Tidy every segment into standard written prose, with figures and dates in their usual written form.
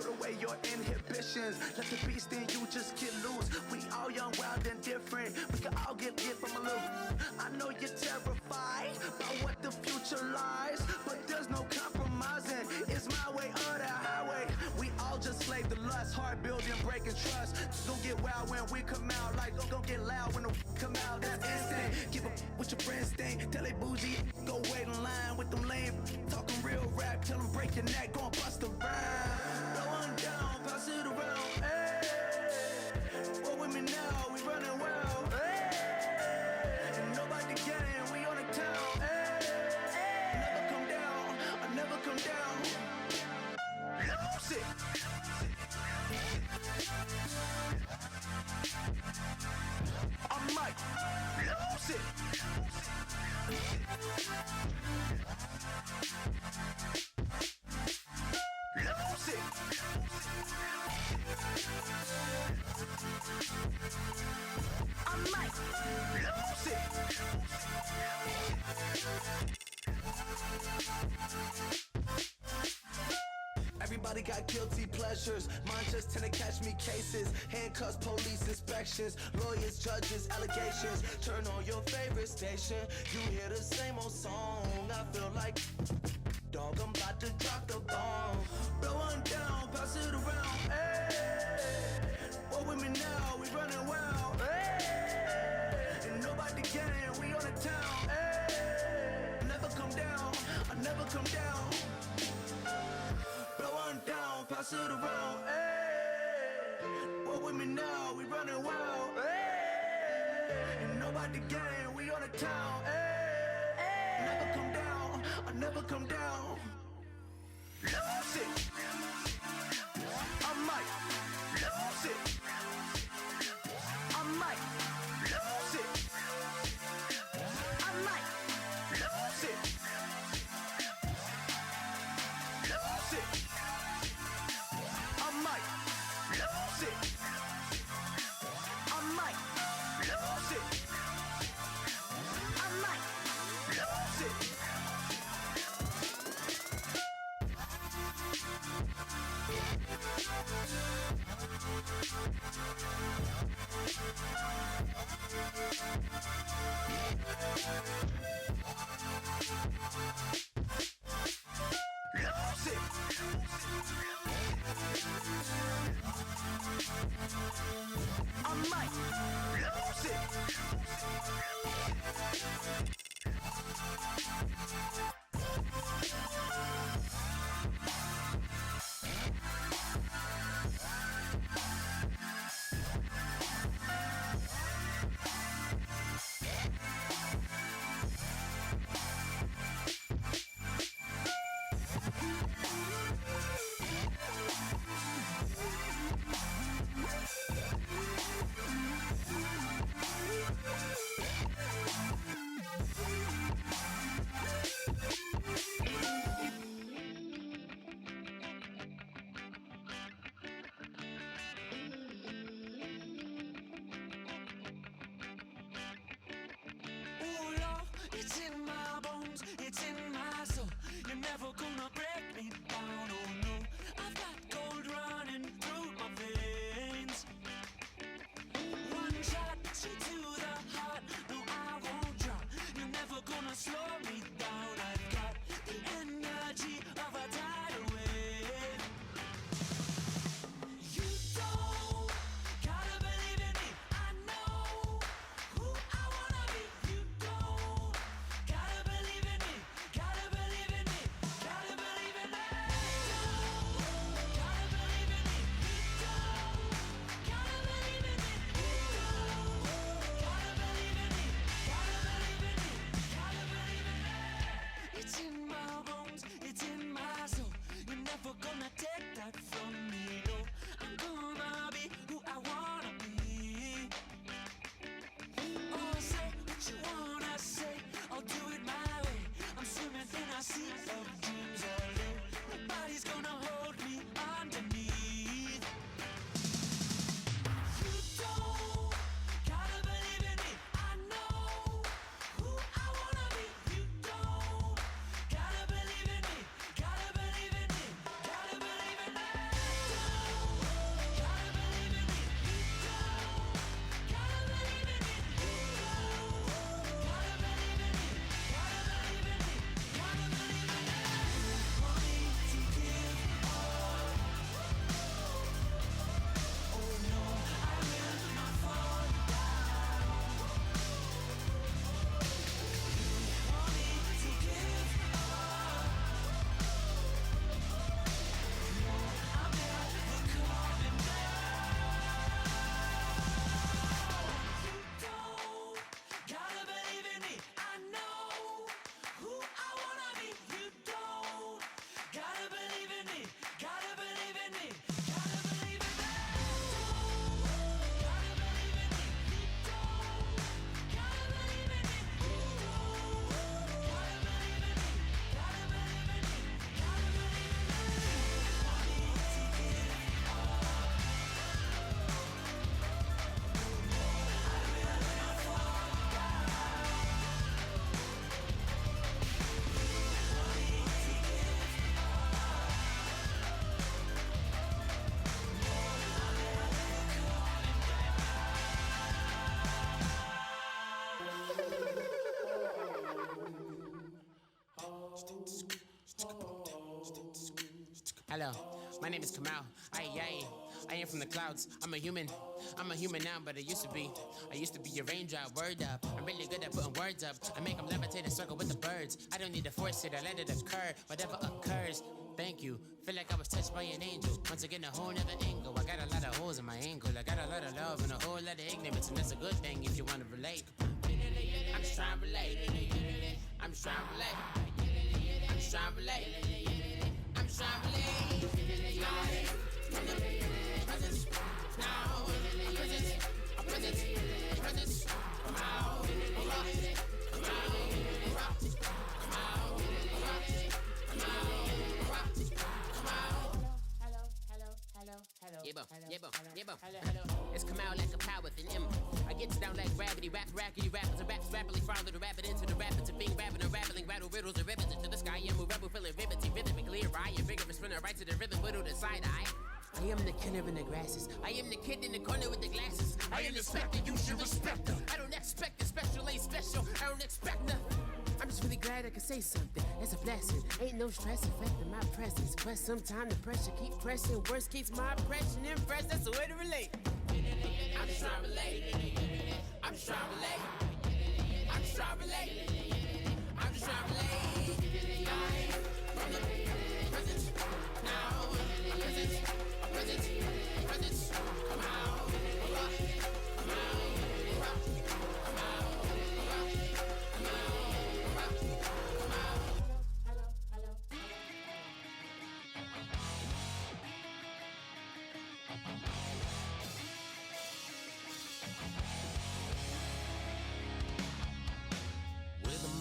put away your inhibitions. Let the beast in you just get loose. We all young, wild, and different. We can all get lit from a little. I know you're terrified about what the future lies, but there's no compromising. It's my way or the highway. We all just slave the lust, heart building, breaking trust. Gon' get wild when we come out, like gon' get loud when the come out. That's instant. Give up with your friends thing. Tell they bougie, go wait in line with them lame. Talking real rap, tell them break your neck, gon' bust a rhyme. Blow one down, pass it around. Hey, what with me now? We running wild. Hey, and nobody game, we on the town. Hey, never come down, I never come down. Lose it. I might lose it. Lose it. I might lose it. Everybody got guilty pleasures. Mine just tend to catch me cases. Handcuffs, police inspections, lawyers, judges, allegations. Turn on your favorite station. You hear the same old song. I feel like, dog, I'm about to drop the bomb. Blow one down, pass it around. Hey, what with me now? We running wild. Hey, and nobody game, we on the town. Hey, never come down, I never come down. Blow one down, pass it around. Hey, what with me now? We running wild. Hey, and nobody game, we on the town. Hey, never come down, I never come down. Lose it. I might lose it. I might lose it. I might lose it. Lose it. I might lose it. I might lose it. I might lose it. Lose it. I might lose it. Hello, my name is Kamal. I am from the clouds. I'm a human now, but I used to be a raindrop. Word up, I'm really good at putting words up. I make them levitate and circle with the birds. I don't need to force it, I let it occur. Whatever occurs, thank you. Feel like I was touched by an angel. Once again, a whole nother angle. I got a lot of holes in my ankle. I got a lot of love and a whole lot of ignorance, and that's a good thing if you want to relate. I'm just trying to relate. I'm just trying to relate. I'm just trying to relate. I'm just trying to relate. Presence, now, presence, come out, come It's come out like a power within him. I get down like gravity, rackety rappers and raps rapidly follow the rapid into the rapids of being rapping and rattling, rattle riddles and rivets into the sky. I'm a rebel feeling rhythmically right and vigorous, running right to the rhythm, widow to side eye. I am the killer in the grasses. I am the kid in the corner with the glasses. I am the specter, you should respect them. I don't expect the special, ain't special. I don't expect nothing. I'm just really glad I can say something. It's a blessing. Ain't no stress affecting my presence. But sometime the pressure keep pressing. Worst keeps my impression impressed. That's the way to relate. I'm just trying to relate. I'm just trying to relate. I'm just trying to relate. I'm just trying to relate. From the present now. Presence, come out. Come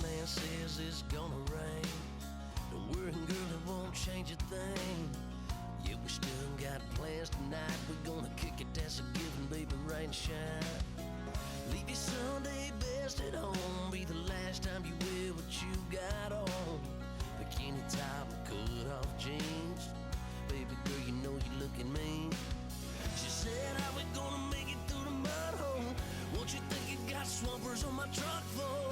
man says it's gonna rain. Don't worry, girl, it won't change a thing. Yeah, we still got plans tonight. We're gonna kick it, that's a given, baby, rain and shine. Leave your Sunday best at home. Be the last time you wear what you got on. Bikini top and cut off jeans. Baby girl, you know you looking mean. She said, how we gonna make it through the mud hole? Won't you think you got swampers on my truck phone?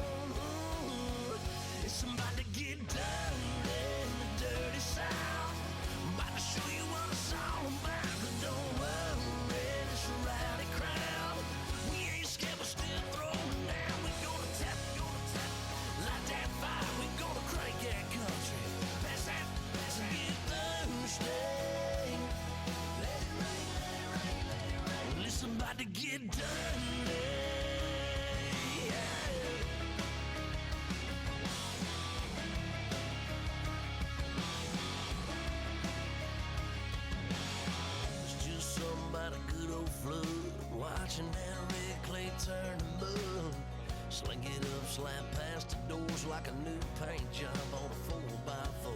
It's about to get dirty in the dirty South. About to show you what it's all about. But don't worry, it's a rowdy crowd. We ain't scared, we're still throwing down. We gonna tap, light that fire. We gonna crank that country. Pass that, get Thursday. Let it rain, let it rain, let it rain. Well, it's about to get dirty. About a good old flood, watching that red clay turn to mud. Sling it up, slap past the doors like a new paint job on a 4x4.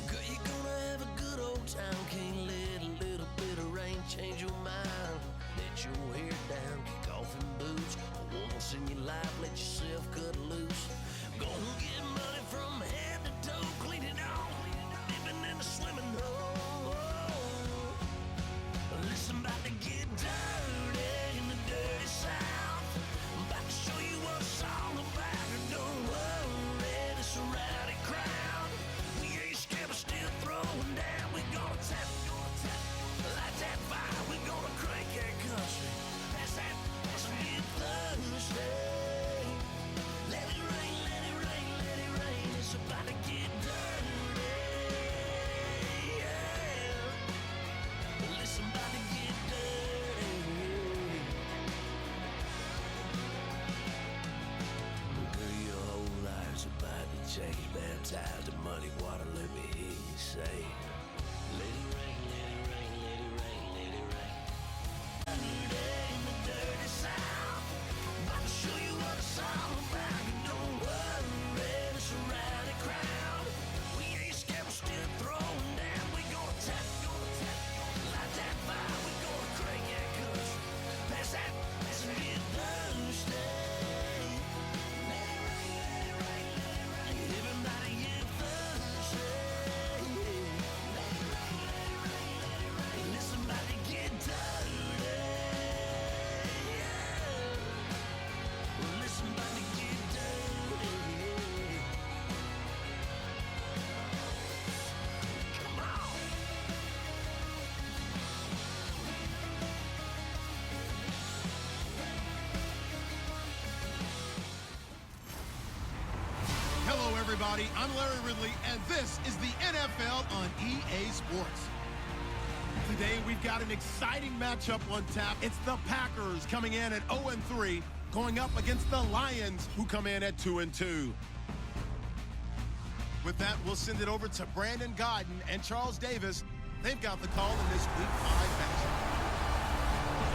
Girl, you're gonna have a good old time. Can't let a little bit of rain change your mind. Let your hair down, kick off in boots. Once in your life, let yourself cut loose. Gonna get money from head to toe, clean it off, living in a swimming hole. Listen, about to get dirty in the dirty South. I'm about to show you what it's all about. Don't worry, this a rowdy crowd. We ain't scared, we're still throwing down. We gonna tap, light that fire. We gonna crank that country. Pass that, let's get Thursday. Let it rain, let it rain, let it rain. It's about to get dirty. Listen, about to get dirty. Girl, your whole life's about to change. Baptized in muddy water, let me hear you say, let it rain, let it rain, let it rain, let it rain. Dirty in the dirty South. About to show you what it's all about. Don't worry, it's a rowdy crowd. We ain't scared, we're still throwing down. We gonna tap, light that fire. We gonna crank that country. Pass that, let's get Thursday. Let it rain, let it rain, let it rain. Everybody get Thursday. everybody. I'm Larry Ridley, and this is the NFL on EA Sports. Today, we've got an exciting matchup on tap. It's the Packers coming in at 0-3, going up against the Lions, who come in at 2-2. With that, we'll send it over to Brandon Godden and Charles Davis. They've got the call in this Week 5 matchup.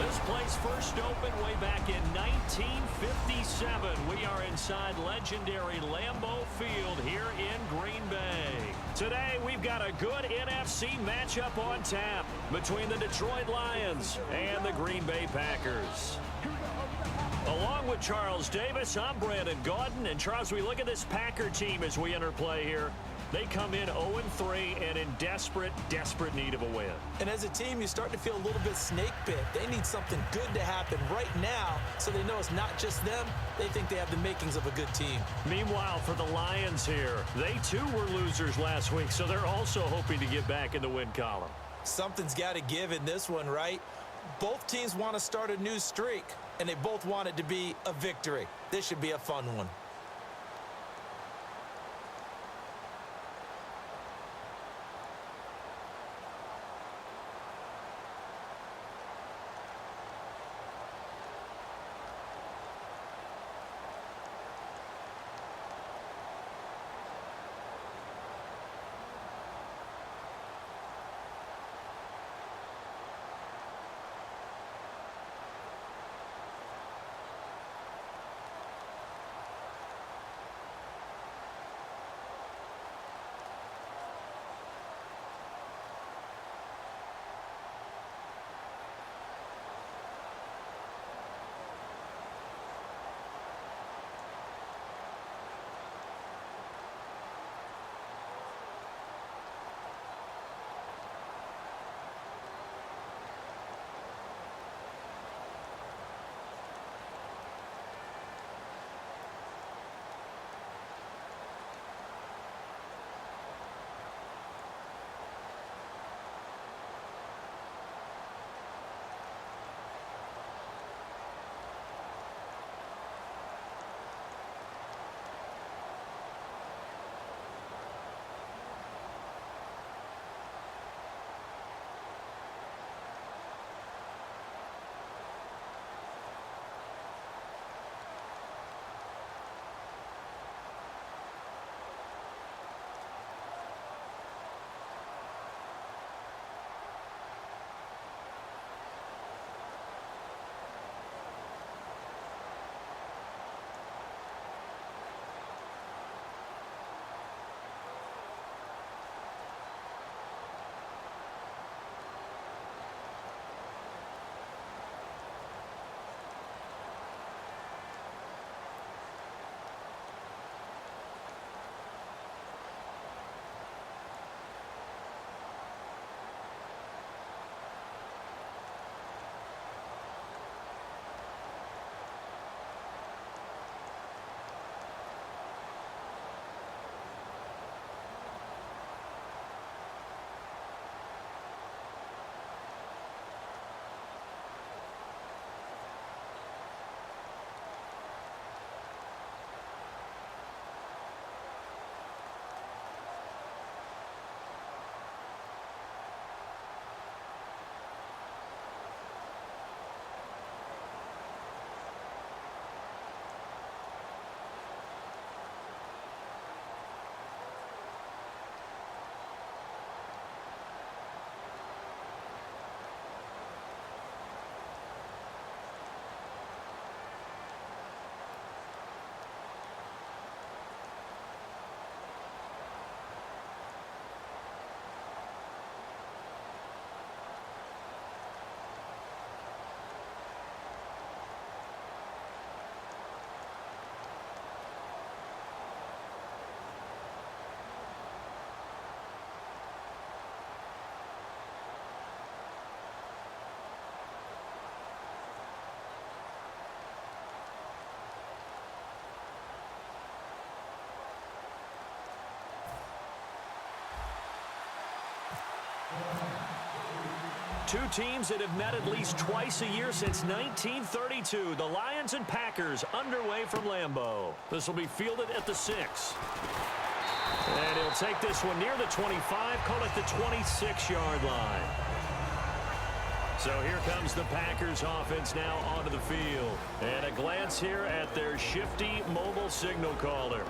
This place first opened way back in 1957. We are inside legendary Lambeau Field here in Green Bay. Today, we've got a good NFC matchup on tap between the Detroit Lions and the Green Bay Packers. Along with Charles Davis, I'm Brandon Gaudin. And Charles, we look at this Packer team as we enter play here. They come in 0-3 and in desperate need of a win. And as a team, you start to feel a little bit snake bit. They need something good to happen right now so they know it's not just them. They think they have the makings of a good team. Meanwhile, for the Lions here, they too were losers last week, so they're also hoping to get back in the win column. Something's got to give in this one, right? Both teams want to start a new streak, and they both want it to be a victory. This should be a fun one. Two teams that have met at least twice a year since 1932. The Lions and Packers underway from Lambeau. This will be fielded at the 6. And he'll take this one near the 25, call it the 26-yard line. So here comes the Packers offense now onto the field. And a glance here at their shifty mobile signal caller.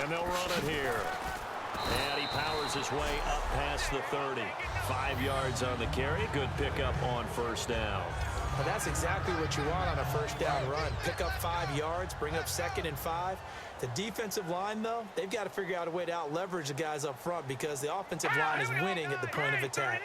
And they'll run it here. And he powers his way up past the 30. 5 yards on the carry. Good pickup on first down. Well, that's exactly what you want on a first down run. Pick up 5 yards, bring up 2nd and 5. The defensive line, though, they've got to figure out a way to out-leverage the guys up front because the offensive line is winning at the point of attack.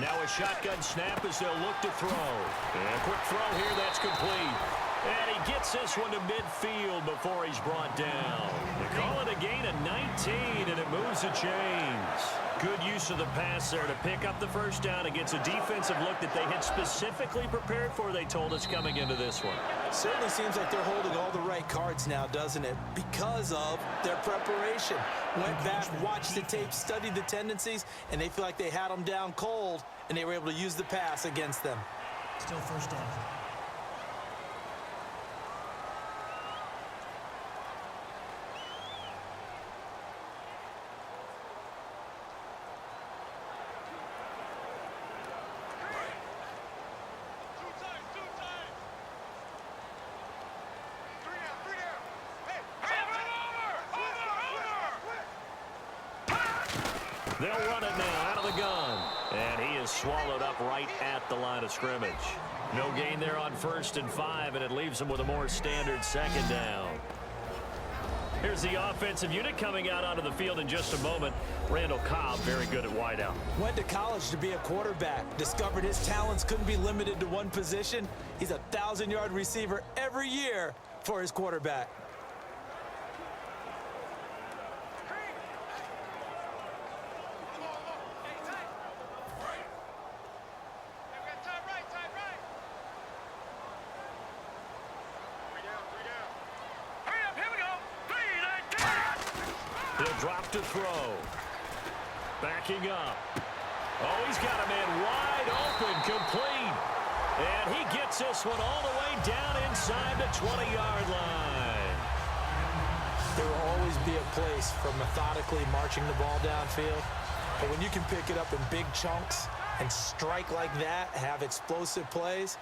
Now a shotgun snap as they'll look to throw. And a quick throw here, that's complete. And he gets this one to midfield before he's brought down. They call it a gain of 19, and it moves the chains. Good use of the pass there to pick up the first down against a defensive look that they had specifically prepared for, they told us, coming into this one. Certainly seems like they're holding all the right cards now, doesn't it? Because of their preparation. Went back, watched the tape, studied the tendencies, and they feel like they had them down cold, and they were able to use the pass against them. Still first down. They'll run it now out of the gun. And he is swallowed up right at the line of scrimmage. No gain there on 1st and 5, and it leaves him with a more standard 2nd down. Here's the offensive unit coming out onto the field in just a moment. Randall Cobb, very good at wideout. Went to college to be a quarterback. Discovered his talents couldn't be limited to one position. He's a 1,000-yard receiver every year for his quarterback. Drop to throw. Backing up. Oh, he's got a man wide open, complete. And he gets this one all the way down inside the 20-yard line. There will always be a place for methodically marching the ball downfield. But when you can pick it up in big chunks and strike like that, have explosive plays,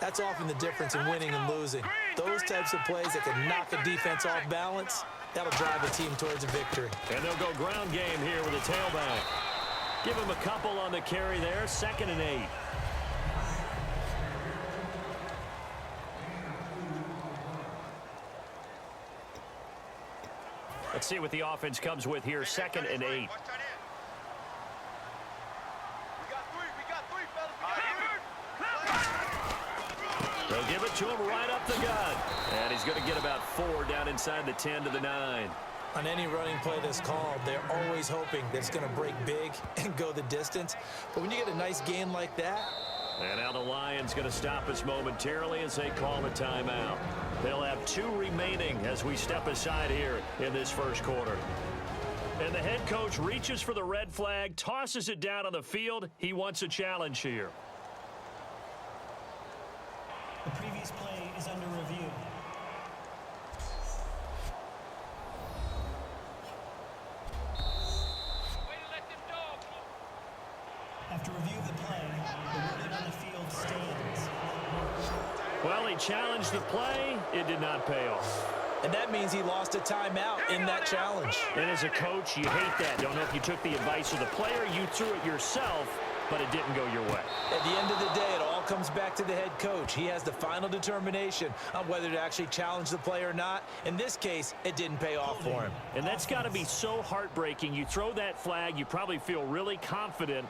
that's often the difference in winning and losing. Those types of plays that can knock a defense off balance, that'll drive a team towards a victory. And they'll go ground game here with a tailback. Give him a couple on the carry there. 2nd and 8. Let's see what the offense comes with here. 2nd and 8. They'll give it to him right up the gut. And he's going to get about 4 down inside the 10 to the 9. On any running play that's called, they're always hoping that it's going to break big and go the distance. But when you get a nice gain like that... And now the Lions going to stop us momentarily as they call a timeout. They'll have 2 remaining as we step aside here in this first quarter. And the head coach reaches for the red flag, tosses it down on the field. He wants a challenge here. The previous play is under review. After review of the play, the wording on the field stands. Well, he challenged the play. It did not pay off. And that means he lost a timeout in that challenge. And as a coach, you hate that. Don't know if you took the advice of the player, you threw it yourself, but it didn't go your way. At the end of the day, it all comes back to the head coach. He has the final determination on whether to actually challenge the play or not. In this case, it didn't pay off for him. And that's got to be so heartbreaking. You throw that flag, you probably feel really confident,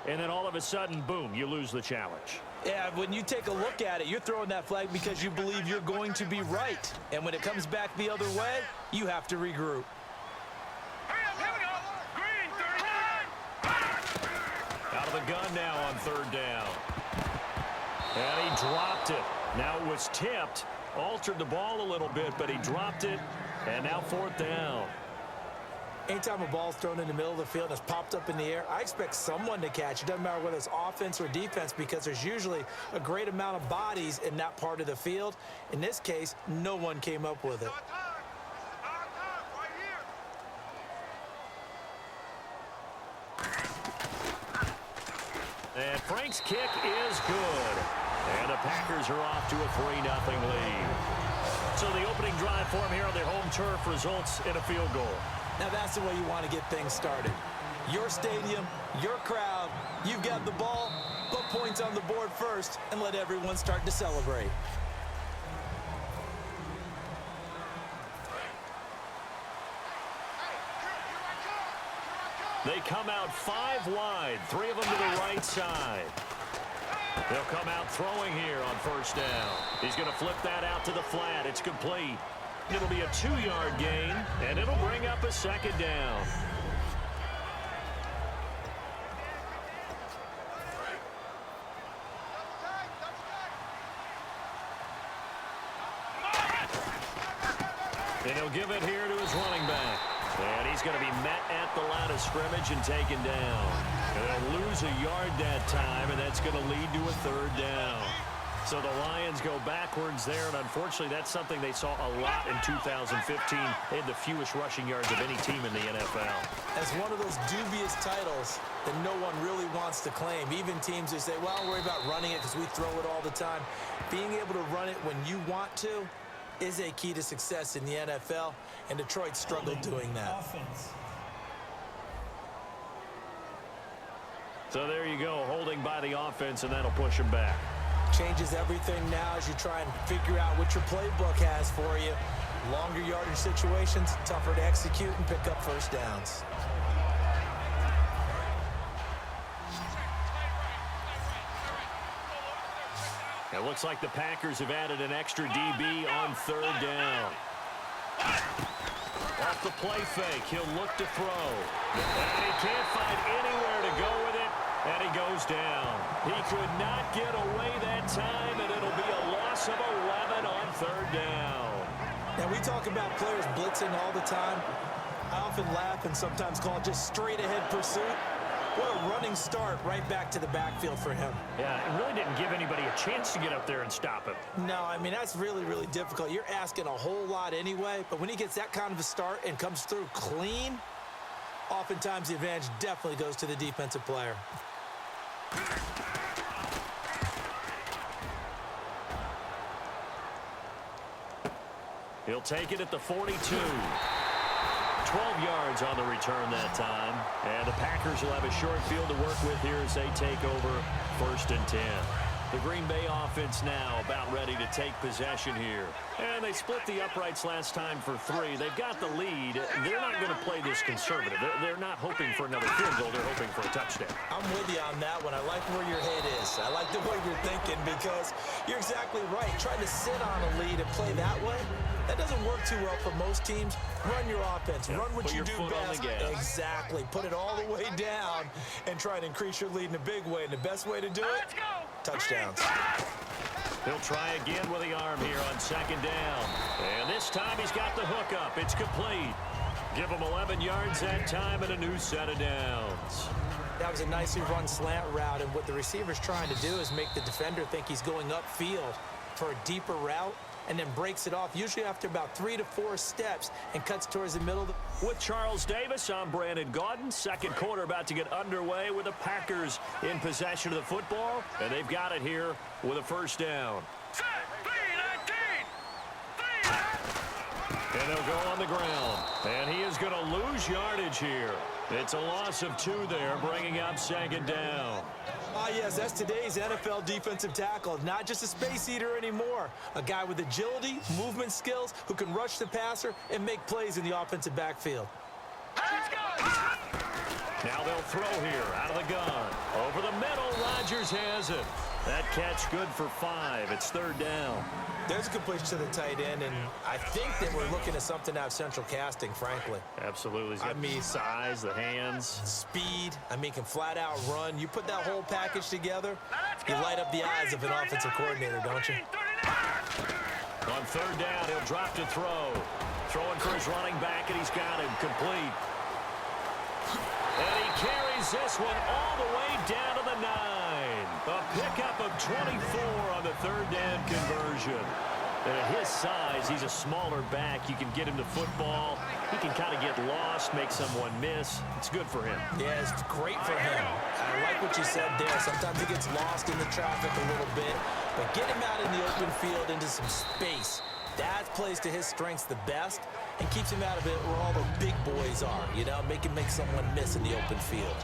and then all of a sudden, boom, you lose the challenge. Yeah, when you take a look at it, you're throwing that flag because you believe you're going to be right. And when it comes back the other way, you have to regroup. Out of the gun now on third down. And he dropped it. Now it was tipped, altered the ball a little bit, but he dropped it, and now fourth down. Anytime a ball's thrown in the middle of the field and it's popped up in the air, I expect someone to catch. It doesn't matter whether it's offense or defense because there's usually a great amount of bodies in that part of the field. In this case, no one came up with it. And Frank's kick is good. And the Packers are off to a 3-0 lead. So the opening drive for him here on their home turf results in a field goal. Now that's the way you want to get things started. Your stadium, your crowd, you've got the ball, put points on the board first, and let everyone start to celebrate. They come out 5 wide, 3 of them to the right side. They'll come out throwing here on first down. He's going to flip that out to the flat. It's complete. It'll be a 2-yard gain, and it'll bring up a second down. And he'll give it here to his running back. And he's going to be met at the line of scrimmage and taken down. And they'll lose a yard that time, and that's going to lead to a third down. So the Lions go backwards there, and unfortunately that's something they saw a lot in 2015. They had the fewest rushing yards of any team in the NFL. As one of those dubious titles that no one really wants to claim. Even teams who say, well, don't worry about running it because we throw it all the time. Being able to run it when you want to is a key to success in the NFL, and Detroit struggled doing that. So there you go, holding by the offense, and that'll push him back. Changes everything now as you try and figure out what your playbook has for you. Longer yardage situations, tougher to execute and pick up first downs. It looks like the Packers have added an extra DB on third down. Off the play fake, he'll look to throw. And he can't find anywhere to go with it, and he goes down. He could not get away that time, and it'll be a loss of 11 on third down. Now, we talk about players blitzing all the time. I often laugh and sometimes call it just straight-ahead pursuit. What a running start right back to the backfield for him. Yeah, it really didn't give anybody a chance to get up there and stop him. No, I mean, that's really, really difficult. You're asking a whole lot anyway, but when he gets that kind of a start and comes through clean, oftentimes the advantage definitely goes to the defensive player. He'll take it at the 42. 12 yards on the return that time. And the Packers will have a short field to work with here as they take over 1st and 10. The Green Bay offense now about ready to take possession here. And they split the uprights last time for 3. They've got the lead. They're not going to play this conservative. They're not hoping for another field goal. They're hoping for a touchdown. I'm with you on that one. I like where your head is. I like the way you're thinking because you're exactly right. Trying to sit on a lead and play that way, that doesn't work too well for most teams. Run your offense. Run what you do best. Exactly. Put it all the way down and try to increase your lead in a big way. And the best way to do it, touchdowns. He'll try again with the arm here on 2nd down. And this time he's got the hook up. It's complete. Give him 11 yards that time and a new set of downs. That was a nicely run slant route, and what the receiver's trying to do is make the defender think he's going upfield for a deeper route, and then breaks it off, usually after about 3 to 4 steps, and cuts towards the middle. With Charles Davis, I'm Brandon Gaudin. Second quarter about to get underway with the Packers in possession of the football, and they've got it here with a 1st down. And they'll go on the ground. And he is going to lose yardage here. It's a loss of 2 there, bringing up 2nd down. Yes, that's today's NFL defensive tackle. Not just a space eater anymore. A guy with agility, movement skills, who can rush the passer and make plays in the offensive backfield. Now they'll throw here out of the gun. Over the middle, Rodgers has it. That catch good for 5. It's 3rd down. There's a completion to the tight end, and I think that we're looking at something out of central casting, frankly. Absolutely. He's got the size, the hands. Speed. Can flat out run. You put that whole package together, you light up the eyes of an offensive coordinator, don't you? On 3rd down, he'll drop to throw. Throwing for his running back, and he's got him complete. And he carries this one all the way down to the 9. A pickup of 24 on the 3rd down conversion. And at his size, he's a smaller back. You can get him to football. He can kind of get lost, make someone miss. It's good for him. Yeah, it's great for him. I like what you said there. Sometimes he gets lost in the traffic a little bit. But get him out in the open field into some space. That plays to his strengths the best and keeps him out of it where all the big boys are, make someone miss in the open field.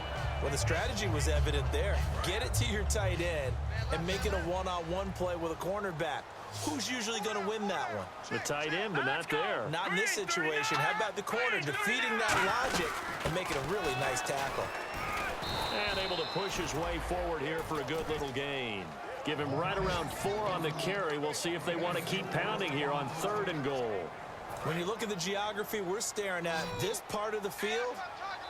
Well, the strategy was evident there. Get it to your tight end and make it a one-on-one play with a cornerback. Who's usually going to win that one? The tight end, but not there. Not in this situation. How about the corner defeating that logic and making a really nice tackle? And able to push his way forward here for a good little gain. Give him right around 4 on the carry. We'll see if they want to keep pounding here on 3rd and goal. When you look at the geography we're staring at, this part of the field,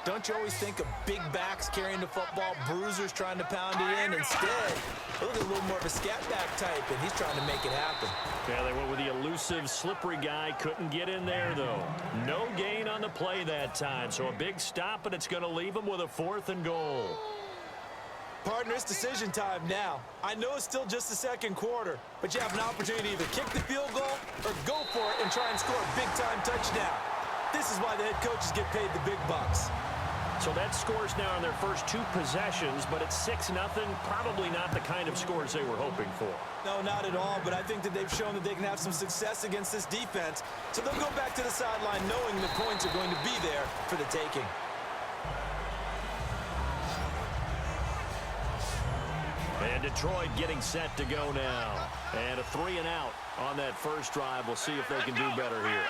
don't you always think of big backs carrying the football, bruisers trying to pound it in? Instead, look at a little more of a scat back type, and he's trying to make it happen. Yeah, they went with the elusive, slippery guy. Couldn't get in there, though. No gain on the play that time, so a big stop, and it's going to leave him with a 4th and goal. Partner, it's decision time now. I know it's still just the 2nd quarter, but you have an opportunity to either kick the field goal or go for it and try and score a big-time touchdown. This is why the head coaches get paid the big bucks. So that scores now on their first 2 possessions, but it's 6-0. Probably not the kind of scores they were hoping for. No, not at all, but I think that they've shown that they can have some success against this defense. So they'll go back to the sideline knowing the points are going to be there for the taking. And Detroit getting set to go now. And a 3-and-out on that first drive. We'll see if they can do better here.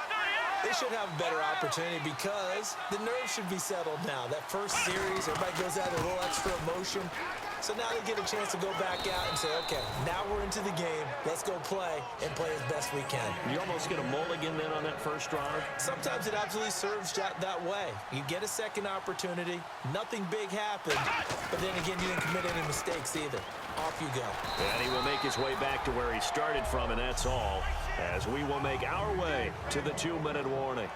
They should have a better opportunity because the nerves should be settled now. That first series, everybody goes out with a little extra emotion. So now they get a chance to go back out and say, okay, now we're into the game. Let's go play and play as best we can. You almost get a mulligan then on that first drive? Sometimes it absolutely serves that way. You get a second opportunity. Nothing big happened. But then again, you didn't commit any mistakes either. Off you go. And he will make his way back to where he started from, and that's all, as we will make our way to the 2-minute warning.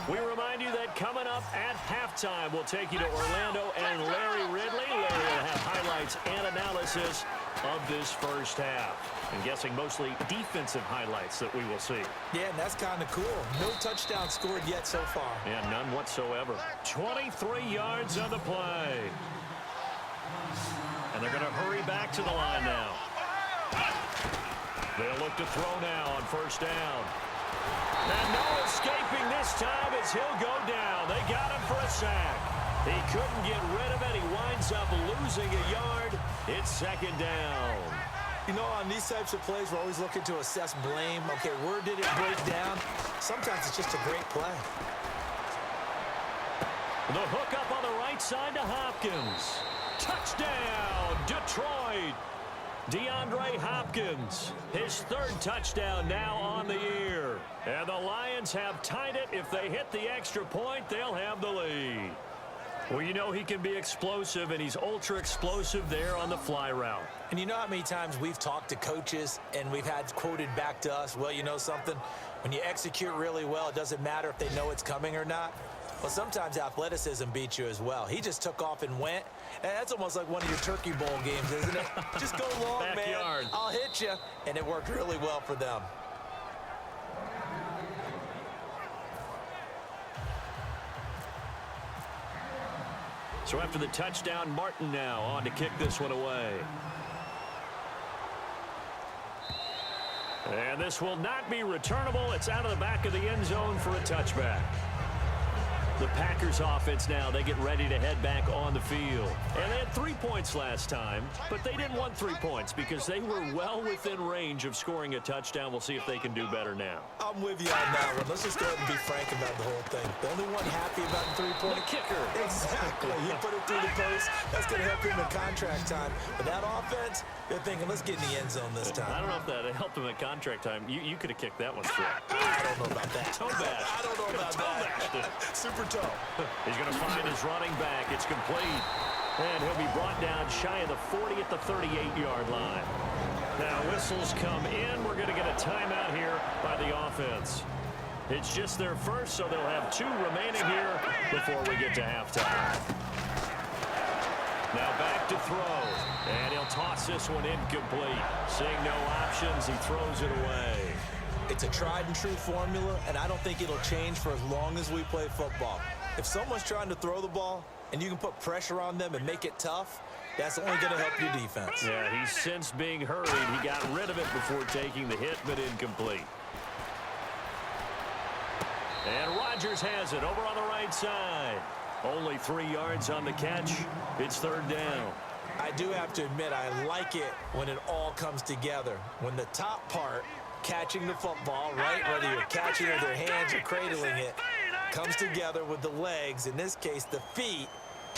We remind you that coming up at halftime, we'll take you to Orlando and Larry Ridley. Larry will have highlights and analysis of this first half. I'm guessing mostly defensive highlights that we will see. Yeah, and that's kind of cool. No touchdown scored yet so far. Yeah, none whatsoever. 23 yards on the play. And they're going to hurry back to the line now. They'll look to throw now on first down. And no escaping this time as he'll go down. They got him for a sack. He couldn't get rid of it. He winds up losing a yard. It's 2nd down. You know, on these types of plays, we're always looking to assess blame. Okay, where did it break down? Sometimes it's just a great play. The hook up on the right side to Hopkins. Touchdown, Detroit. DeAndre Hopkins, his 3rd touchdown now on the year. And the Lions have tied it. If they hit the extra point, they'll have the lead. Well, you know he can be explosive, and he's ultra-explosive there on the fly route. And you know how many times we've talked to coaches and we've had quoted back to us, well, you know something? When you execute really well, it doesn't matter if they know it's coming or not. Well, sometimes athleticism beats you as well. He just took off and went. And that's almost like one of your Turkey Bowl games, isn't it? Just go long, Backyard. man. I'll hit you. And it worked really well for them. So after the touchdown, Martin now on to kick this one away. And this will not be returnable. It's out of the back of the end zone for a touchback. The Packers offense now, they get ready to head back on the field. And they had 3 points last time, but they didn't want 3 points because they were well within range of scoring a touchdown. We'll see if they can do better now. I'm with you on that one. Let's just go ahead and be frank about the whole thing. The only one happy about the three-point kicker. Exactly. He put it through the post. That's going to help him in contract time. But that offense, they're thinking, let's get in the end zone this time. I don't know if that helped him at contract time. You could have kicked that one through. I don't know about that. Toe bash. I don't know about that. Super toe. He's going to find his running back. It's complete. And he'll be brought down shy of the 40 at the 38-yard line. Now whistles come in. We're going to get a timeout here by the offense. It's just their first, so they'll have 2 remaining here before we get to halftime. Now back to throw. And he'll toss this one incomplete. Seeing no options, he throws it away. It's a tried and true formula, and I don't think it'll change for as long as we play football. If someone's trying to throw the ball and you can put pressure on them and make it tough, that's only going to help your defense. Yeah, he's since being hurried. He got rid of it before taking the hit, but incomplete. And Rodgers has it over on the right side. Only 3 yards on the catch. It's third down. I do have to admit, I like it when it all comes together. When the top part, catching the football, right, whether you're catching it with your hands or cradling it, comes together with the legs, in this case the feet,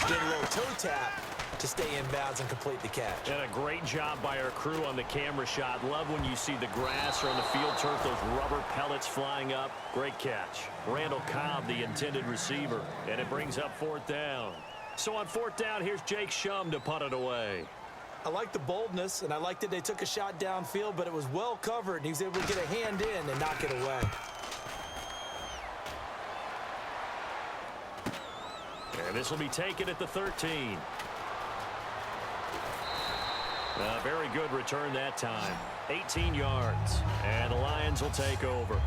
did a little toe tap to stay in bounds and complete the catch. And a great job by our crew on the camera shot. Love when you see the grass or on the field turf, those rubber pellets flying up. Great catch. Randall Cobb, the intended receiver, and it brings up fourth down. So on fourth down, here's Jake Shum to punt it away. I like the boldness, and I like that they took a shot downfield, but it was well covered, and he was able to get a hand in and knock it away. And this will be taken at the 13. A very good return that time. 18 yards. And the Lions will take over.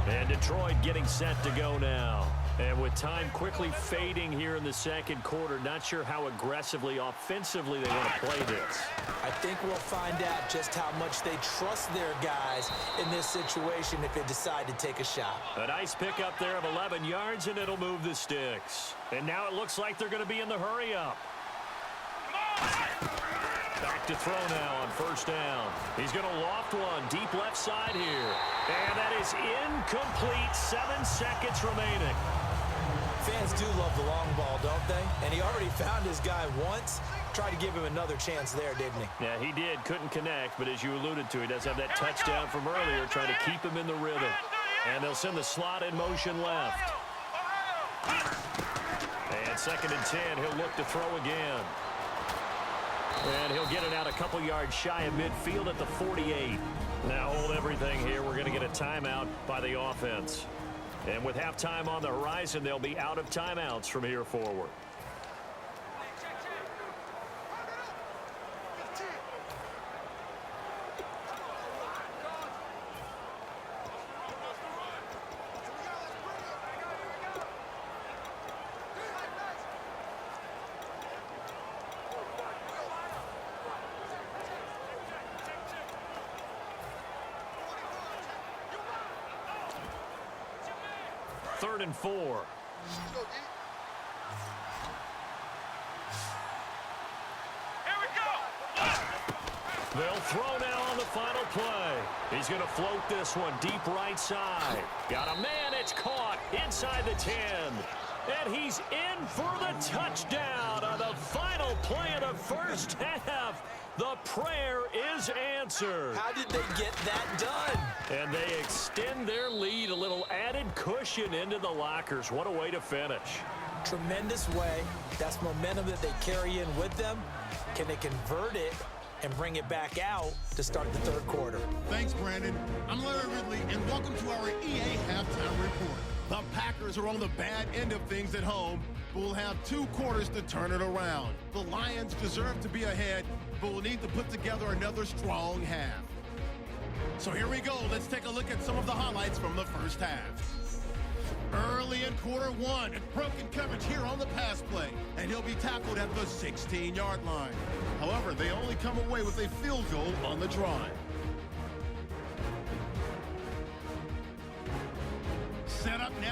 And Detroit getting set to go now. And with time quickly fading here in the second quarter, not sure how aggressively, offensively they want to play this. I think we'll find out just how much they trust their guys in this situation if they decide to take a shot. A nice pickup there of 11 yards, and it'll move the sticks. And now it looks like they're going to be in the hurry-up. Back to throw now on first down. He's going to loft one deep left side here. And that is incomplete. 7 seconds remaining. Fans do love the long ball, don't they? And he already found his guy once. Tried to give him another chance there, didn't he? Yeah, he did. Couldn't connect, but as you alluded to, he does have that touchdown from earlier, trying to keep him in the rhythm. And they'll send the slot in motion left. And second and 10, he'll look to throw again. And he'll get it out a couple yards shy of midfield at the 48. Now hold everything here. We're going to get a timeout by the offense. And with halftime on the horizon, they'll be out of timeouts from here forward. Third and 4. They'll throw now on the final play. He's going to float this one deep right side. Got a man, it's caught inside the 10. And he's in for the touchdown on the final play of the first half. The prayer is answered. How did they get that done? And they extend their lead, a little added cushion into the lockers. What a way to finish. Tremendous way. That's momentum that they carry in with them. Can they convert it and bring it back out to start the third quarter? Thanks, Brandon. I'm Larry Ridley, and welcome to our EA Halftime Report. The Packers are on the bad end of things at home, but will have 2 quarters to turn it around. The Lions deserve to be ahead, but will need to put together another strong half. So here we go. Let's take a look at some of the highlights from the first half. Early in quarter 1, broken coverage here on the pass play, and he'll be tackled at the 16-yard line. However, they only come away with a field goal on the drive.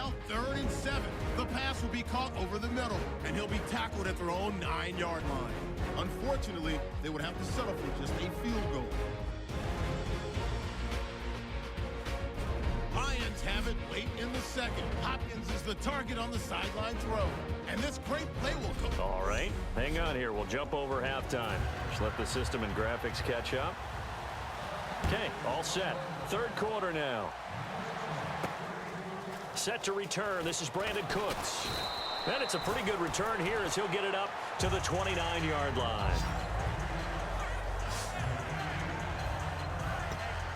Now 3rd and 7. The pass will be caught over the middle, and he'll be tackled at their own 9-yard line. Unfortunately, they would have to settle for just a field goal. Lions have it late in the second. Hopkins is the target on the sideline throw. And this great play will come. All right, hang on here. We'll jump over halftime. Just let the system and graphics catch up. Okay, all set. 3rd quarter now. Set to return. This is Brandon Cooks. And it's a pretty good return here as he'll get it up to the 29-yard line.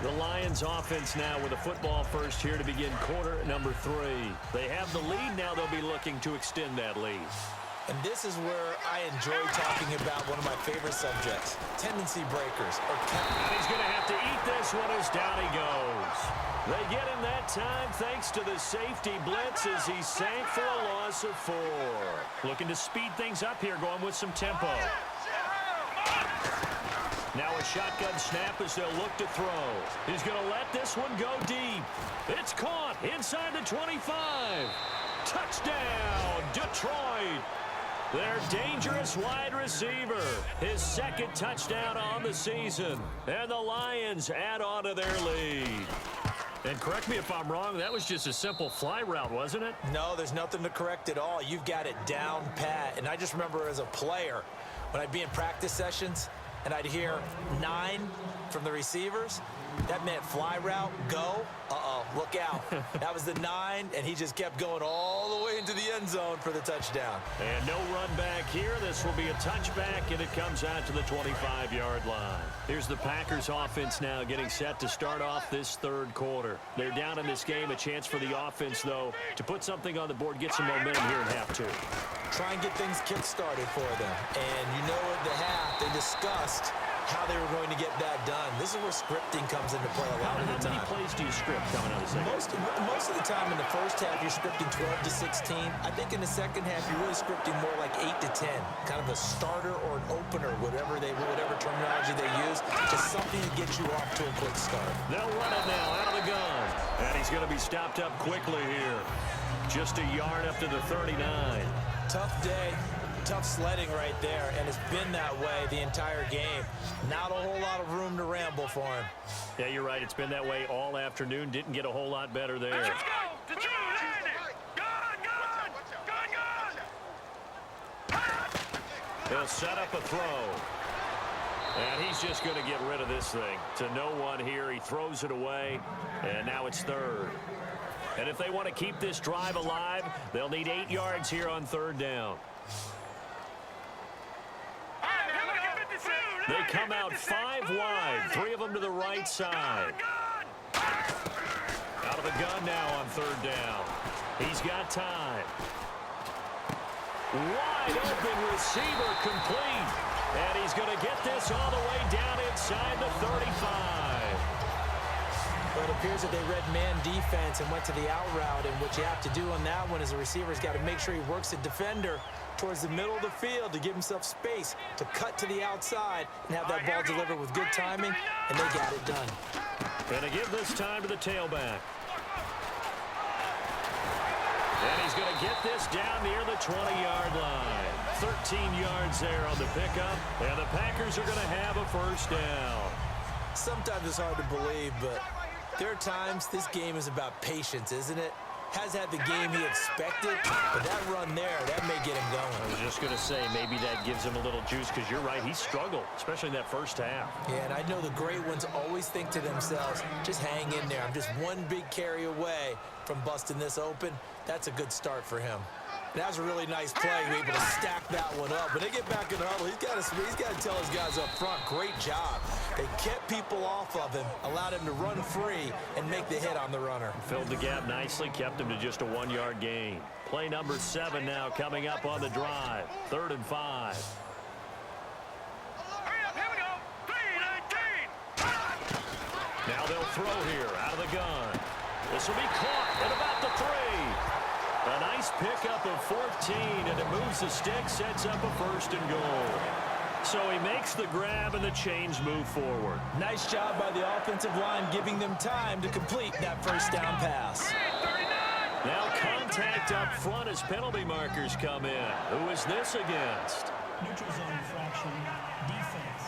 The Lions offense now with a football first here to begin quarter number 3. They have the lead now. They'll be looking to extend that lead. And this is where I enjoy talking about one of my favorite subjects, tendency breakers. And he's going to have to eat this one as down he goes. They get him that time thanks to the safety blitz as he sank for a loss of 4. Looking to speed things up here, going with some tempo. Now a shotgun snap as they'll look to throw. He's going to let this one go deep. It's caught inside the 25. Touchdown, Detroit. Their dangerous wide receiver. His 2nd touchdown on the season. And the Lions add on to their lead. And correct me if I'm wrong, that was just a simple fly route, wasn't it? No, there's nothing to correct at all. You've got it down pat. And I just remember as a player, when I'd be in practice sessions, and I'd hear 9 from the receivers, that meant fly route, go, look out. That was the 9, and he just kept going all the way into the end zone for the touchdown. And no run back here. This will be a touchback, and it comes out to the 25-yard line. Here's the Packers offense now getting set to start off this 3rd quarter. They're down in this game. A chance for the offense, though, to put something on the board, get some momentum here in half 2. Try and get things kick-started for them. And you know at the half, they discussed how they were going to get that done. This is where scripting comes into play a lot of the time. How many plays do you script coming out of the second? Most of the time in the first half, you're scripting 12 to 16. I think in the second half, you're really scripting more like 8 to 10. Kind of a starter or an opener, whatever terminology they use, just something to get you off to a quick start. They'll run it now out of the gun. And he's going to be stopped up quickly here. Just a yard up to the 39. Tough day. Tough sledding right there, and it's been that way the entire game. Not a whole lot of room to ramble for him. Yeah, you're right. It's been that way all afternoon. Didn't get a whole lot better there. Let's go! Detroit, gun! He'll set up a throw. And he's just going to get rid of this thing. To no one here. He throws it away, and now it's 3rd. And if they want to keep this drive alive, they'll need 8 yards here on 3rd down. They come out 5 wide, 3 of them to the right side. Out of the gun now on 3rd down. He's got time. Wide open receiver complete. And he's going to get this all the way down inside the 35. Well, it appears that they read man defense and went to the out route, and what you have to do on that one is the receiver's got to make sure he works the defender towards the middle of the field to give himself space to cut to the outside and have that ball delivered with good timing, and they got it done. And to give this time to the tailback. And he's going to get this down near the 20-yard line. 13 yards there on the pickup, and the Packers are going to have a first down. Sometimes it's hard to believe, but there are times this game is about patience, isn't it? Has had the game he expected, but that run there, that may get him going. I was just going to say, maybe that gives him a little juice, because you're right, he struggled, especially in that first half. Yeah, and I know the great ones always think to themselves, just hang in there. I'm just one big carry away from busting this open. That's a good start for him. That was a really nice play, able to stack that one up. When they get back in the huddle, he's got to tell his guys up front, great job. They kept people off of him, allowed him to run free and make the hit on the runner. Filled the gap nicely, kept him to just a 1-yard gain. Play number 7 now coming up on the drive. 3rd and 5. Hurry up, here we go. 3-19. Now they'll throw here out of the gun. This will be caught at about the 3. A nice pickup of 14, and it moves the stick, sets up a 1st and goal. So he makes the grab, and the chains move forward. Nice job by the offensive line, giving them time to complete that first down pass. Now contact up front as penalty markers come in. Who is this against? Neutral zone infraction. Defense.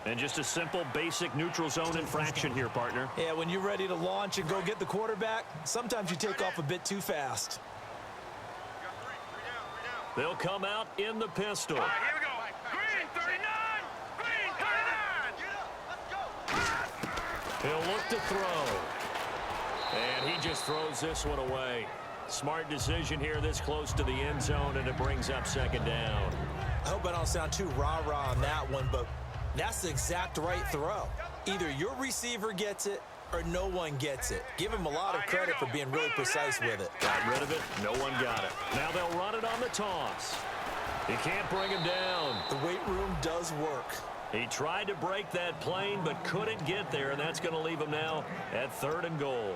And just a simple, basic neutral zone infraction here, partner. Yeah, when you're ready to launch and go get the quarterback, sometimes you take off a bit too fast. They'll come out in the pistol. All right, here we go. Green 39. Green 39. Let's go. He'll look to throw. And he just throws this one away. Smart decision here this close to the end zone, and it brings up second down. I hope I don't sound too rah-rah on that one, but that's the exact right throw. Either your receiver gets it or no one gets it. Give him a lot of credit for being really precise with it. Got rid of it. No one got it. Now they'll run it on the toss. He can't bring him down. The weight room does work. He tried to break that plane but couldn't get there, and that's going to leave him now at 3rd and goal.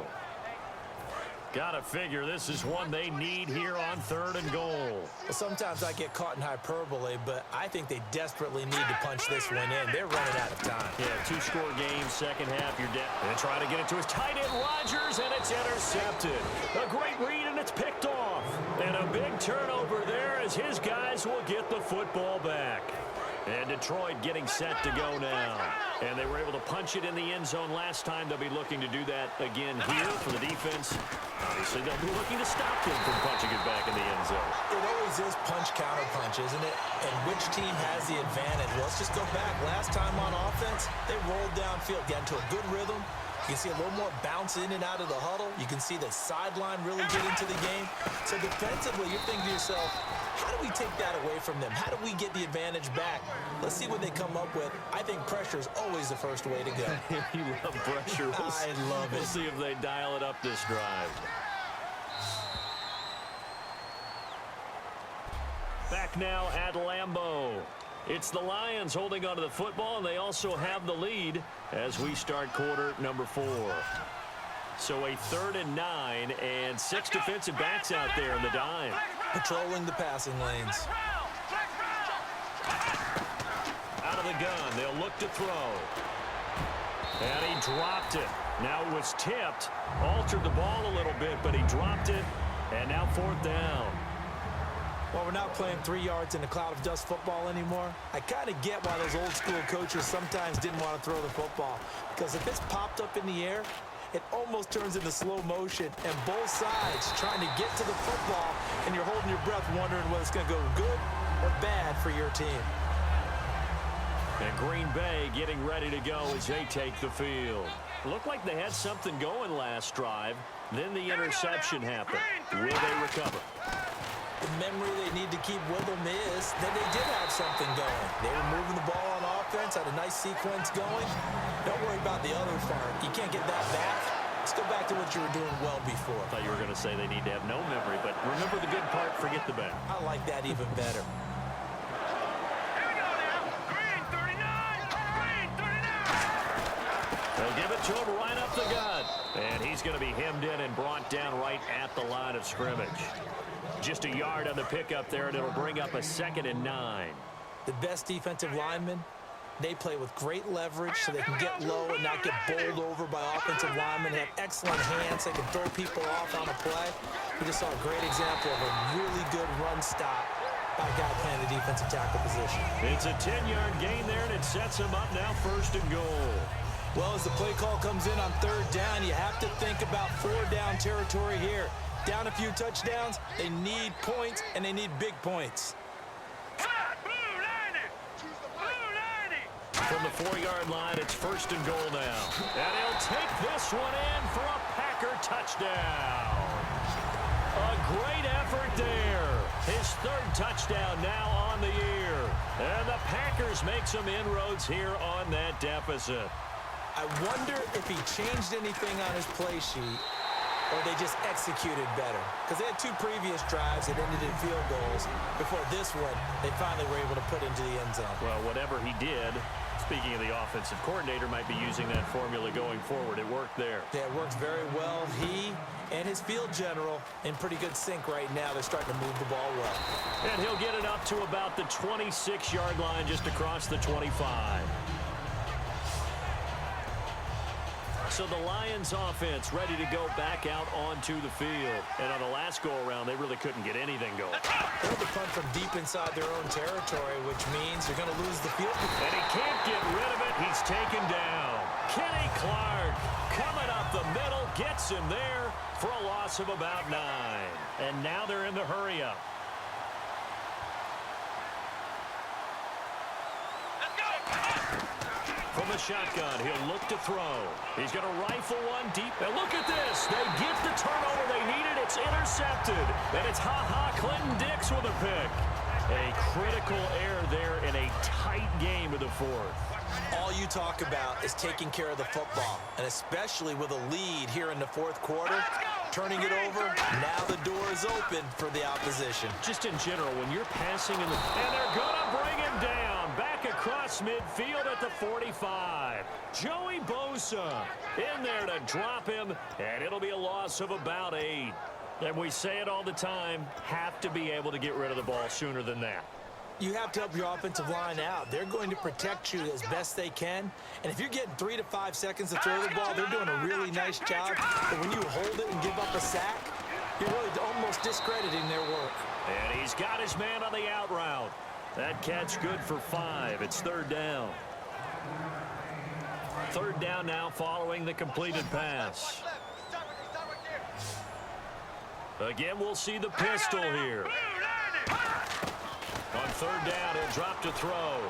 Gotta figure this is one they need here on 3rd and goal. Well, sometimes I get caught in hyperbole, but I think they desperately need to punch this one in. They're running out of time. Yeah, 2-score game, second half, you're dead. And try to get it to his tight end, Rodgers, and it's intercepted. A great read, and it's picked off. And a big turnover there as his guys will get the football back. And Detroit getting set to go now. And they were able to punch it in the end zone last time. They'll be looking to do that again here for the defense. Obviously, they'll be looking to stop them from punching it back in the end zone. It always is punch-counter-punch, isn't it? And which team has the advantage? Well, let's just go back. Last time on offense, they rolled downfield, got into a good rhythm. You can see a little more bounce in and out of the huddle. You can see the sideline really get into the game. So defensively, you're thinking to yourself, how do we take that away from them? How do we get the advantage back? Let's see what they come up with. I think pressure is always the first way to go. You love pressure. I love it. We'll see if they dial it up this drive. Back now at Lambeau. It's the Lions holding onto the football, and they also have the lead as we start quarter number 4. So a 3rd and 9, and 6 defensive backs out there in the dime. Patrolling the passing lanes. Out of the gun, they'll look to throw. And he dropped it. Now it was tipped, altered the ball a little bit, but he dropped it, and now 4th down. Well, we're not playing 3 yards in a cloud of dust football anymore. I kind of get why those old school coaches sometimes didn't want to throw the football. Because if it's popped up in the air, it almost turns into slow motion. And both sides trying to get to the football, and you're holding your breath wondering whether it's going to go good or bad for your team. And Green Bay getting ready to go as they take the field. Looked like they had something going last drive. Then the interception happened. Will they recover? The memory they need to keep with them is that they did have something going. They were moving the ball on offense, had a nice sequence going. Don't worry about the other part. You can't get that back. Let's go back to what you were doing well before. I thought you were going to say they need to have no memory, but remember the good part, forget the bad. I like that even better. Here we go now. Green 39. Green 39. They'll give it to him right up the gut. And he's going to be hemmed in and brought down right at the line of scrimmage. Just a yard on the pickup there, and it'll bring up a 2nd and 9. The best defensive linemen, they play with great leverage so they can get low and not get bowled over by offensive linemen. They have excellent hands. They can throw people off on a play. We just saw a great example of a really good run stop by a guy playing the defensive tackle position. It's a 10-yard gain there, and it sets him up now 1st and goal. Well, as the play call comes in on 3rd down, you have to think about 4-down territory here. Down a few touchdowns, they need points, and they need big points. Blue 90. Blue 90. From the 4-yard line, it's 1st and goal now. And he'll take this one in for a Packer touchdown. A great effort there. His 3rd touchdown now on the year. And the Packers make some inroads here on that deficit. I wonder if he changed anything on his play sheet, or they just executed better. Because they had 2 previous drives that ended in field goals. Before this one, they finally were able to put into the end zone. Well, whatever he did, speaking of the offensive coordinator, might be using that formula going forward. It worked there. Yeah, it works very well. He and his field general in pretty good sync right now. They're starting to move the ball well. And he'll get it up to about the 26-yard line, just across the 25. So the Lions offense ready to go back out onto the field. And on the last go-around, they really couldn't get anything going. They're the punt from deep inside their own territory, which means you're going to lose the field. And he can't get rid of it. He's taken down. Kenny Clark coming up the middle, gets him there for a loss of about 9. And now they're in the hurry-up. From the shotgun, he'll look to throw. He's going to rifle one deep. And look at this. They get the turnover they needed. It's intercepted. And it's Clinton Dix with a pick. A critical error there in a tight game of the fourth. All you talk about is taking care of the football, and especially with a lead here in the fourth quarter, turning it over, now the door is open for the opposition. Just in general, when you're passing in the... And they're going to bring him down. Back across midfield at the 45. Joey Bosa in there to drop him, and it'll be a loss of about 8. And we say it all the time, have to be able to get rid of the ball sooner than that. You have to help your offensive line out. They're going to protect you as best they can. And if you're getting 3 to 5 seconds to throw the ball, they're doing a really nice job. But when you hold it and give up a sack, you're really almost discrediting their work. And he's got his man on the out route. That catch good for 5. It's 3rd down. 3rd down now following the completed pass. Again, we'll see the pistol here. On 3rd down, he'll drop to throw.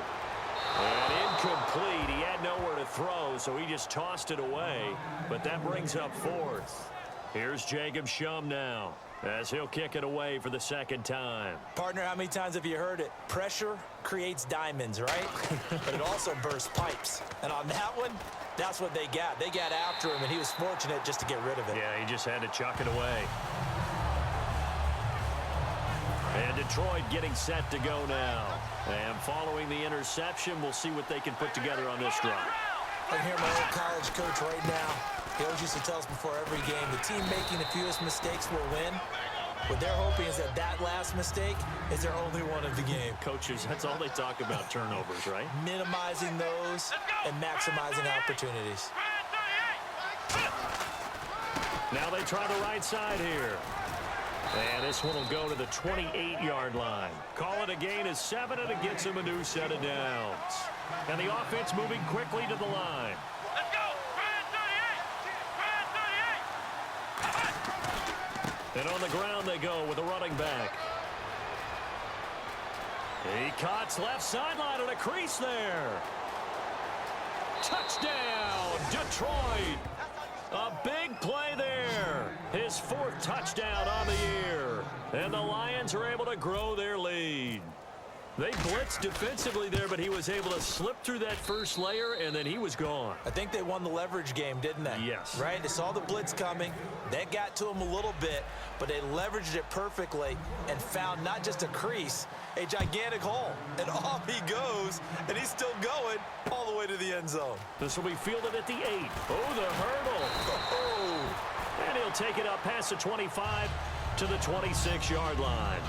And incomplete. He had nowhere to throw, so he just tossed it away. But that brings up 4th. Here's Jacob Shum now, as he'll kick it away for the 2nd time. Partner, how many times have you heard it? Pressure creates diamonds, right? But it also bursts pipes. And on that one, that's what they got. They got after him, and he was fortunate just to get rid of it. Yeah, he just had to chuck it away. And Detroit getting set to go now. And following the interception, we'll see what they can put together on this drive. I can hear my old college coach right now. He always used to tell us before every game, the team making the fewest mistakes will win. What they're hoping is that that last mistake is their only one of the game. Coaches, that's all they talk about, turnovers, right? Minimizing those and maximizing opportunities. Now they try the right side here. And this one will go to the 28-yard line. Call it a gain of 7, and it gets him a new set of downs. And the offense moving quickly to the line. Let's go! And on the ground they go with a running back. He cuts left sideline and a crease there. Touchdown, Detroit. A big play there. His 4th touchdown on the year. And the Lions are able to grow their lead. They blitzed defensively there, but he was able to slip through that first layer, and then he was gone. I think they won the leverage game, didn't they? Yes. Right? They saw the blitz coming. That got to him a little bit, but they leveraged it perfectly and found not just a crease, a gigantic hole. And off he goes, and he's still going all the way to the end zone. This will be fielded at the 8. Oh, the hurdle. Oh. And he'll take it up past the 25 to the 26-yard line.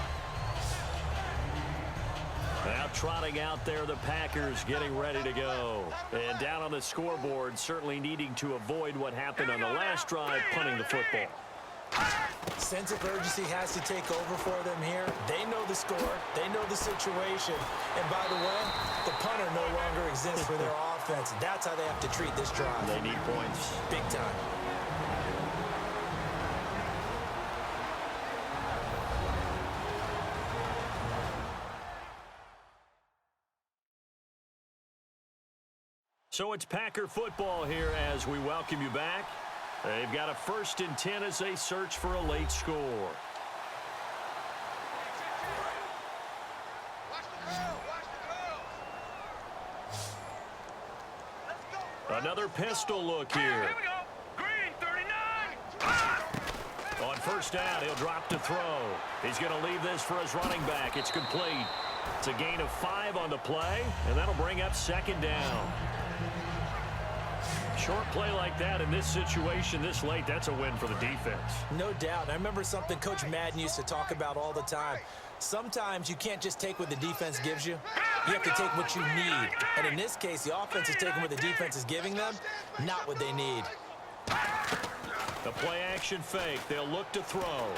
Now trotting out there, the Packers getting ready to go. And down on the scoreboard, certainly needing to avoid what happened on the last drive, punting the football. Sense of urgency has to take over for them here. They know the score. They know the situation. And by the way, the punter no longer exists for their offense. That's how they have to treat this drive. They need points. Big time. So it's Packer football here as we welcome you back. They've got a 1st and 10 as they search for a late score. Another pistol look here. Here we go. Green 39. On 1st down, he'll drop to throw. He's going to leave this for his running back. It's complete. It's a gain of 5 on the play, and that'll bring up 2nd down. Short play like that in this situation this late, that's a win for the defense. No doubt. I remember something Coach Madden used to talk about all the time. Sometimes you can't just take what the defense gives you. You have to take what you need. And in this case, the offense is taking what the defense is giving them, not what they need. The play action fake. They'll look to throw.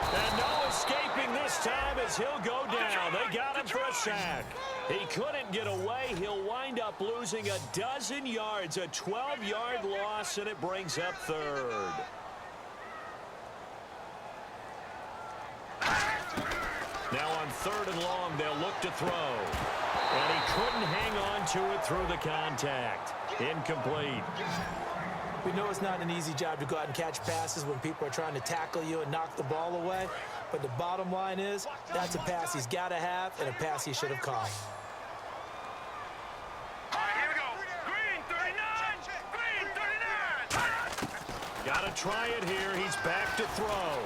And no escaping this time as he'll go down. They got him for a sack. He couldn't get away. He'll wind up losing a dozen yards, a 12-yard loss, and it brings up third. Now on 3rd and long, they'll look to throw. And he couldn't hang on to it through the contact. Incomplete. We know it's not an easy job to go out and catch passes when people are trying to tackle you and knock the ball away. But the bottom line is, that's a pass he's got to have and a pass he should have caught. All right, here we go. Green 39. Green 39. Got to try it here. He's back to throw.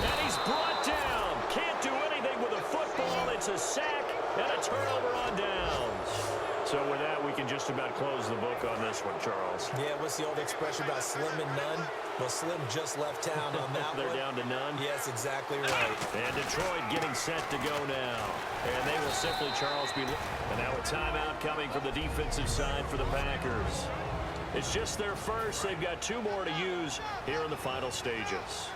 And he's brought down. Can't do anything with a football. It's a sack and a turnover on downs. So with that, we can just about close the book on this one, Charles. Yeah, what's the old expression about slim and none? Well, Slim just left town on that They're one. down to none? Yes, exactly right. And Detroit getting set to go now. And they will simply, Charles, be... And now a timeout coming from the defensive side for the Packers. It's just their first. They've got 2 more to use here in the final stages.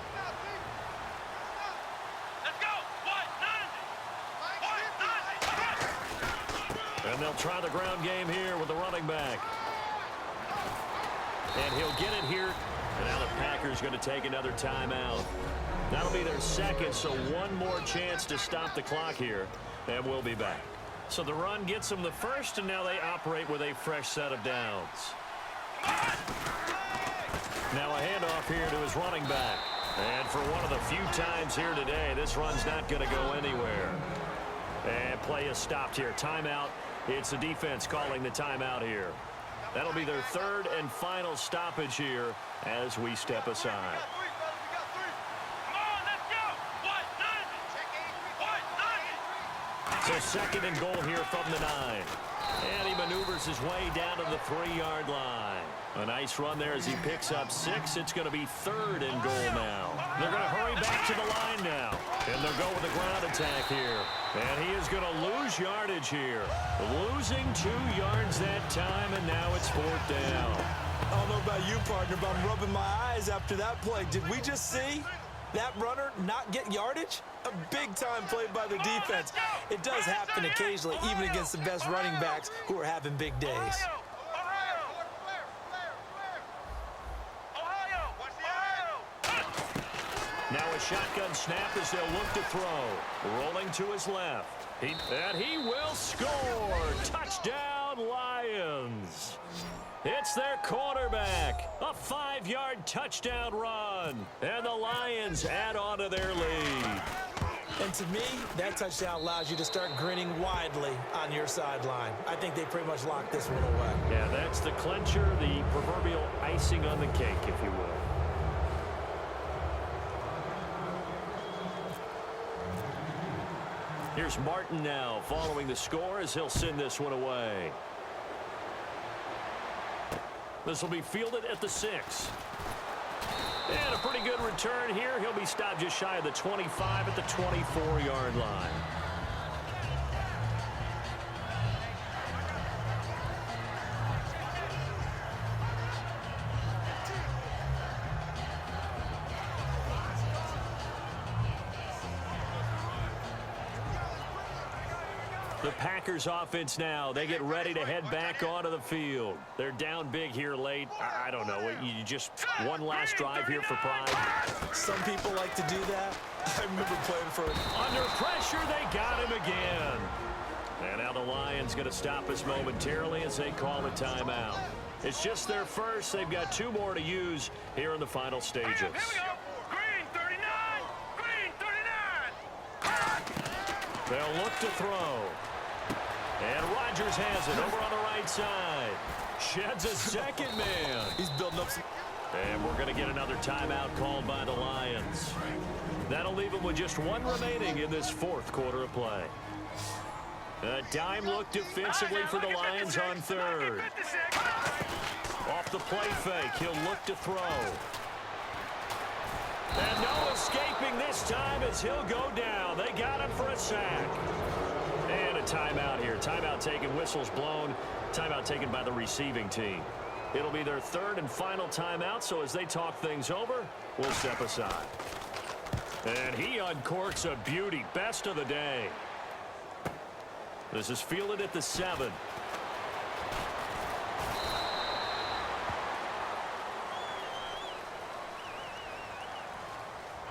And they'll try the ground game here with the running back. And he'll get it here. And now the Packers going to take another timeout. That'll be their second, so one more chance to stop the clock here. And we'll be back. So the run gets them the first, and now they operate with a fresh set of downs. Now a handoff here to his running back. And for one of the few times here today, this run's not going to go anywhere. And play is stopped here. Timeout. It's the defense calling the timeout here. That'll be their 3rd and final stoppage here as we step aside. So 2nd and goal here from the 9. And he maneuvers his way down to the 3-yard line. A nice run there as he picks up 6. It's going to be 3rd and goal now. They're going to hurry back to the line now. And they'll go with the ground attack here. And he is going to lose yardage here. Losing 2 yards that time, and now it's 4th down. I don't know about you, partner, but I'm rubbing my eyes after that play. Did we just see that runner not get yardage? A big-time play by the defense. It does happen occasionally, even against the best running backs who are having big days. Now a shotgun snap as they'll look to throw. Rolling to his left. And he will score. Touchdown, Lions. It's their quarterback. A 5-yard touchdown run. And the Lions add on to their lead. And to me, that touchdown allows you to start grinning widely on your sideline. I think they pretty much locked this one away. Yeah, that's the clincher, the proverbial icing on the cake, if you will. Here's Martin now following the score as he'll send this one away. This will be fielded at the 6. And a pretty good return here. He'll be stopped just shy of the 25 at the 24-yard line. The Packers offense now, they get ready to head back onto the field. They're down big here late. I don't know. You just one last drive here for pride. Some people like to do that. I remember playing for it. Under pressure, they got him again. And now the Lions going to stop us momentarily as they call a timeout. It's just their first. They've got 2 more to use here in the final stages. Here we go. Green 39. Green 39. They'll look to throw. And Rodgers has it over on the right side. Sheds a second man. He's building up some... And we're going to get another timeout called by the Lions. That'll leave them with just 1 remaining in this 4th quarter of play. A dime look defensively for the Lions on 3rd. Off the play fake, he'll look to throw. And no escaping looking this time as he'll go down. They got him for a sack. And a timeout here. Timeout taken, whistles blown. Timeout taken by the receiving team. It'll be their third and final timeout, so as they talk things over, we'll step aside. And he uncorks a beauty. Best of the day. This is fielded at the 7.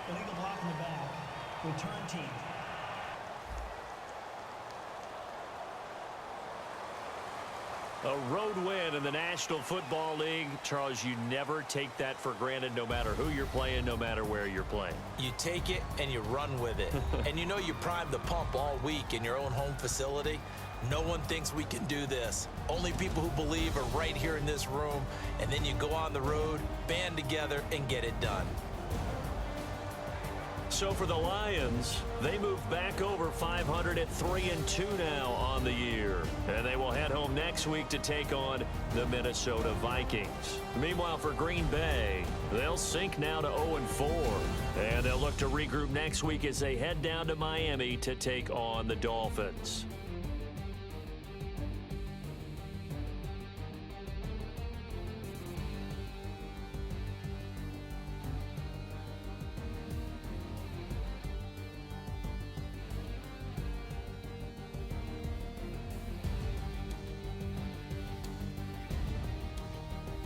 Illegal block in the back. Return team. A road win in the National Football League. Charles, you never take that for granted, no matter who you're playing, no matter where you're playing. You take it and you run with it. And you know you primed the pump all week in your own home facility. No one thinks we can do this. Only people who believe are right here in this room. And then you go on the road, band together, and get it done. So for the Lions, they move back over 500 at 3-2 now on the year. And they will head home next week to take on the Minnesota Vikings. Meanwhile, for Green Bay, they'll sink now to 0-4. And they'll look to regroup next week as they head down to Miami to take on the Dolphins.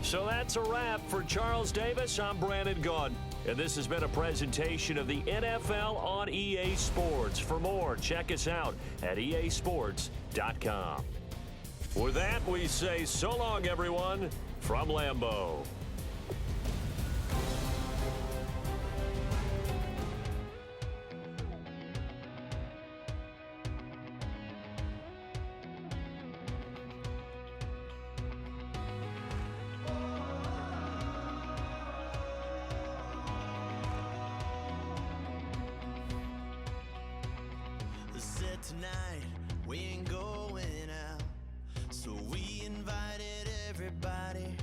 So that's a wrap. For Charles Davis, I'm Brandon Gunn. And this has been a presentation of the NFL on EA Sports. For more, check us out at easports.com. With that, we say so long, everyone, from Lambeau. Tonight we ain't going out, so we invited everybody